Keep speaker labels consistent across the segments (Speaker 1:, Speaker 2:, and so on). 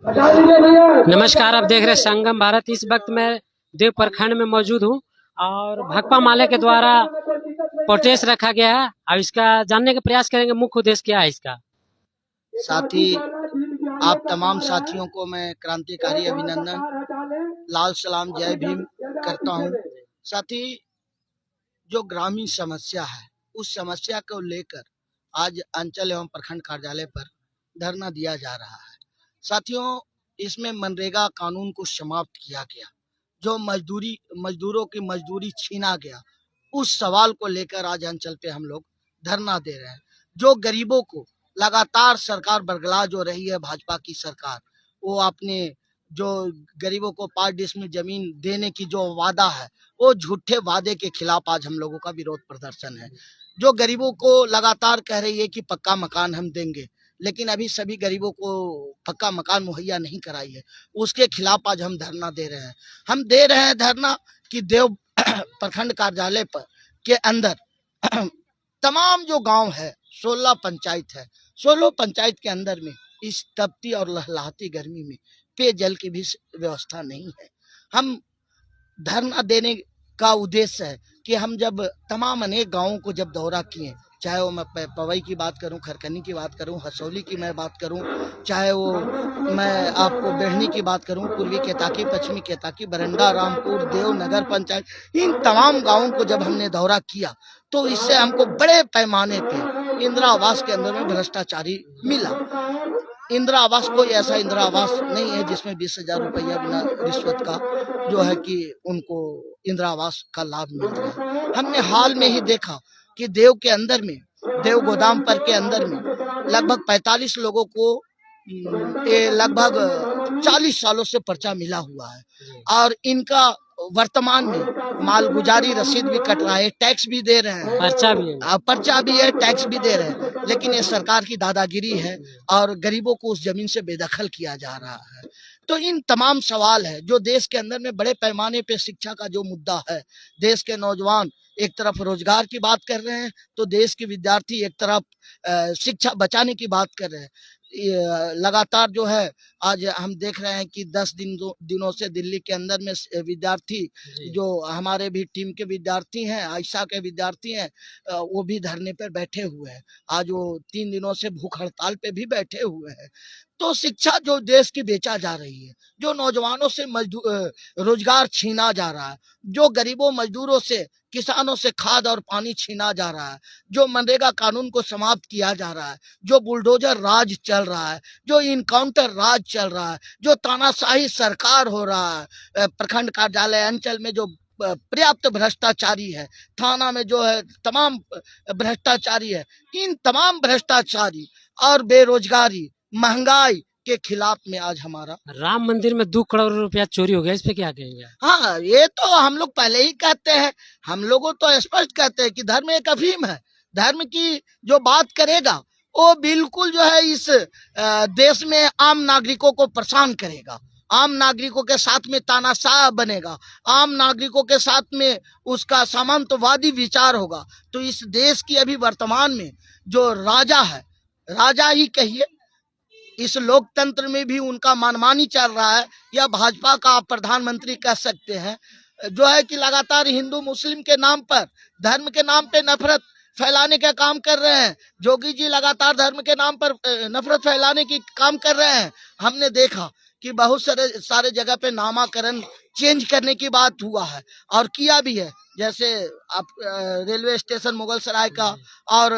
Speaker 1: नमस्कार, आप देख रहे हैं संगम भारत। इस वक्त मैं देव प्रखंड में मौजूद हूं और भाकपा माले के द्वारा प्रोटेस्ट रखा गया है। अब इसका जानने का प्रयास करेंगे, मुख्य उद्देश्य क्या है इसका।
Speaker 2: साथ ही आप तमाम साथियों को मैं क्रांतिकारी अभिनंदन, लाल सलाम, जय भीम करता हूं। साथ ही जो ग्रामीण समस्या है उस समस्या को लेकर आज अंचल एवं प्रखंड कार्यालय पर धरना दिया जा रहा है। साथियों, इसमें मनरेगा कानून को समाप्त किया गया, जो मजदूरों की मजदूरी छीना गया, उस सवाल को लेकर आज अंचल पे हम लोग धरना दे रहे हैं। जो गरीबों को लगातार सरकार बरगला जो रही है, भाजपा की सरकार, वो अपने जो गरीबों को 5 डिसमिल जमीन देने की जो वादा है, वो झूठे वादे के खिलाफ आज हम लोगों का विरोध प्रदर्शन है। जो गरीबों को लगातार कह रही है कि पक्का मकान हम देंगे, लेकिन अभी सभी गरीबों को पक्का मकान मुहैया नहीं कराई है, उसके खिलाफ आज हम धरना दे रहे हैं। हम दे रहे हैं धरना कि देव प्रखंड कार्यालय पर के अंदर तमाम जो गांव है, 16 पंचायत है, 16 पंचायत के अंदर में इस तपती और लहलहाती गर्मी में पेयजल की भी व्यवस्था नहीं है। हम धरना देने का उद्देश्य है कि हम जब तमाम अनेक गांवों को जब दौरा किए, चाहे वो मैं पवई की बात करूं, खरकनी की बात करूं, हसौली की मैं बात करूं, चाहे वो मैं आपको बेहनी की बात करूं, पूर्वी केताकी, पश्चिमी केताकी, बरंडा, रामपुर, देव नगर पंचायत, इन तमाम गांवों को जब हमने दौरा किया तो इससे हमको बड़े पैमाने पे इंदिरा आवास के अंदर में भ्रष्टाचारी मिला। इंदिरा आवास कोई ऐसा इंदिरा आवास नहीं है जिसमें 20,000 रुपया बिना रिश्वत का जो है कि उनको इंदिरा आवास का लाभ मिल रहा है। हमने हाल में ही देखा कि देव के अंदर में, देव गोदाम पर के अंदर में लगभग 45 लोगों को लगभग 40 सालों से पर्चा मिला हुआ है और इनका वर्तमान में मालगुजारी रसीद भी कट रहा है, टैक्स भी दे रहे हैं, पर्चा भी है, टैक्स भी दे रहे हैं, लेकिन ये सरकार की दादागिरी है और गरीबों को उस जमीन से बेदखल किया जा रहा है। तो इन तमाम सवाल है जो देश के अंदर में बड़े पैमाने पे शिक्षा का जो मुद्दा है, देश के नौजवान एक तरफ रोजगार की बात कर रहे हैं तो देश के विद्यार्थी एक तरफ शिक्षा बचाने की बात कर रहे हैं। लगातार जो है आज हम देख रहे हैं कि 10 दिनों से दिल्ली के अंदर में विद्यार्थी जो हमारे भी टीम के विद्यार्थी हैं, आयशा के विद्यार्थी हैं, वो भी धरने पर बैठे हुए हैं। आज वो 3 दिनों से भूख हड़ताल पे भी बैठे हुए हैं। तो शिक्षा जो देश की बेचा जा रही है, जो नौजवानों से रोजगार छीना जा रहा है, जो गरीबों मजदूरों से, किसानों से खाद और पानी छीना जा रहा है, जो मनरेगा कानून को समाप्त किया जा रहा है, जो बुलडोजर राज चल रहा है, जो इनकाउंटर राज चल रहा है, जो तानाशाही सरकार हो रहा है, प्रखंड कार्यालय अंचल में जो पर्याप्त भ्रष्टाचारी है, थाना में जो है तमाम भ्रष्टाचारी है, इन तमाम भ्रष्टाचारी और बेरोजगारी, महंगाई के खिलाफ में आज हमारा
Speaker 1: राम मंदिर में 2 करोड़ रुपया चोरी हो गया, इस पे क्या कहेंगे।
Speaker 2: हाँ, ये तो हम लोग पहले ही कहते हैं, हम लोगों तो स्पष्ट कहते हैं कि धर्म एक अफीम है। धर्म की जो बात करेगा वो बिल्कुल जो है इस देश में आम नागरिकों को परेशान करेगा, आम नागरिकों के साथ में तानाशाह बनेगा, आम नागरिकों के साथ में उसका सामंतवादी विचार होगा। तो इस देश की अभी वर्तमान में जो राजा है, राजा ही कहिए, इस लोकतंत्र में भी उनका मनमानी चल रहा है, या भाजपा का आप प्रधानमंत्री कह सकते हैं, जो है कि लगातार हिंदू मुस्लिम के नाम पर, धर्म के नाम पे नफरत फैलाने का काम कर रहे हैं। जोगी जी लगातार धर्म के नाम पर नफरत फैलाने की काम कर रहे हैं। हमने देखा कि बहुत सारे जगह पे नामाकरण चेंज करने की बात हुआ है और किया भी है, जैसे आप रेलवे स्टेशन मुगल सराय का और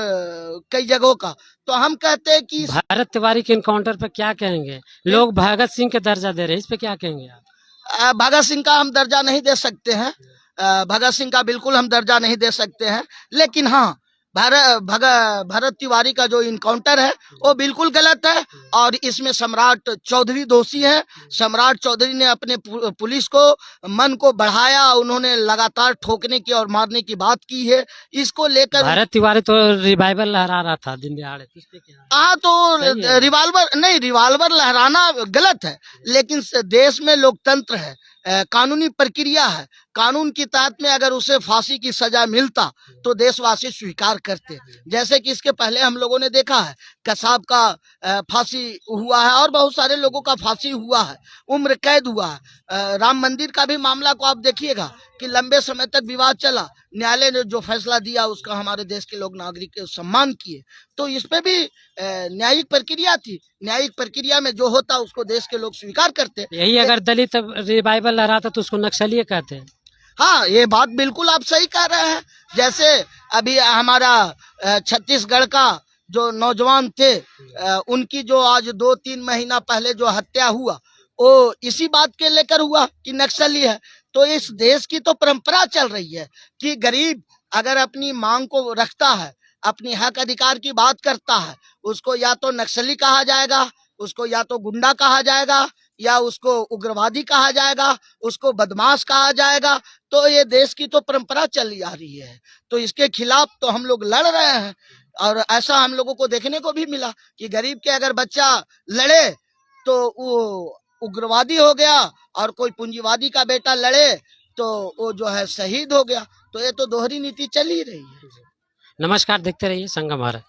Speaker 2: कई जगहों का। तो हम कहते हैं कि
Speaker 1: भारत तिवारी के इनकाउंटर पे क्या कहेंगे। लोग भगत सिंह के दर्जा दे रहे हैं, इस पे क्या कहेंगे आप।
Speaker 2: भगत सिंह का हम दर्जा नहीं दे सकते हैं, भगत सिंह का बिल्कुल हम दर्जा नहीं दे सकते हैं, लेकिन हाँ, भरत तिवारी का जो इनकाउंटर है वो बिल्कुल गलत है और इसमें सम्राट चौधरी दोषी है। सम्राट चौधरी ने अपने पुलिस को मन को बढ़ाया, उन्होंने लगातार ठोकने की और मारने की बात की है। इसको लेकर
Speaker 1: भरत तिवारी तो रिवाइवल लहरा रहा था दिन दिहाड़े,
Speaker 2: हाँ, तो रिवाल्वर नहीं, रिवाल्वर लहराना गलत है, लेकिन देश में लोकतंत्र है, कानूनी प्रक्रिया है, कानून की तहत में अगर उसे फांसी की सजा मिलता तो देशवासी स्वीकार करते। जैसे कि इसके पहले हम लोगों ने देखा है कसाब का फांसी हुआ है और बहुत सारे लोगों का फांसी हुआ है, उम्र कैद हुआ है। राम मंदिर का भी मामला को आप देखिएगा कि लंबे समय तक विवाद चला, न्यायालय ने जो फैसला दिया उसका हमारे देश के लोग नागरिक सम्मान किए। तो इस पे भी न्यायिक प्रक्रिया थी, न्यायिक प्रक्रिया में जो होता उसको देश के लोग स्वीकार करते।
Speaker 1: यही अगर दलित रिवाइवल लहराता तो उसको नक्सली कहते हैं।
Speaker 2: हाँ, ये बात बिल्कुल आप सही कह रहे हैं। जैसे अभी हमारा छत्तीसगढ़ का जो नौजवान थे, उनकी जो आज 2-3 महीना पहले जो हत्या हुआ वो इसी बात के लेकर हुआ कि नक्सली है। तो इस देश की तो परंपरा चल रही है कि गरीब अगर अपनी मांग को रखता है, अपनी हक अधिकार की बात करता है, उसको या तो नक्सली कहा जाएगा, उसको या तो गुंडा कहा जाएगा, या उसको उग्रवादी कहा जाएगा, उसको बदमाश कहा जाएगा। तो ये देश की तो परंपरा चली आ रही है, तो इसके खिलाफ तो हम लोग लड़ रहे हैं। और ऐसा हम लोगों को देखने को भी मिला कि गरीब के अगर बच्चा लड़े तो वो उग्रवादी हो गया, और कोई पूंजीवादी का बेटा लड़े तो वो जो है शहीद हो गया। तो ये तो दोहरी नीति चल ही रही है।
Speaker 1: नमस्कार, देखते रहिए संगम भारत।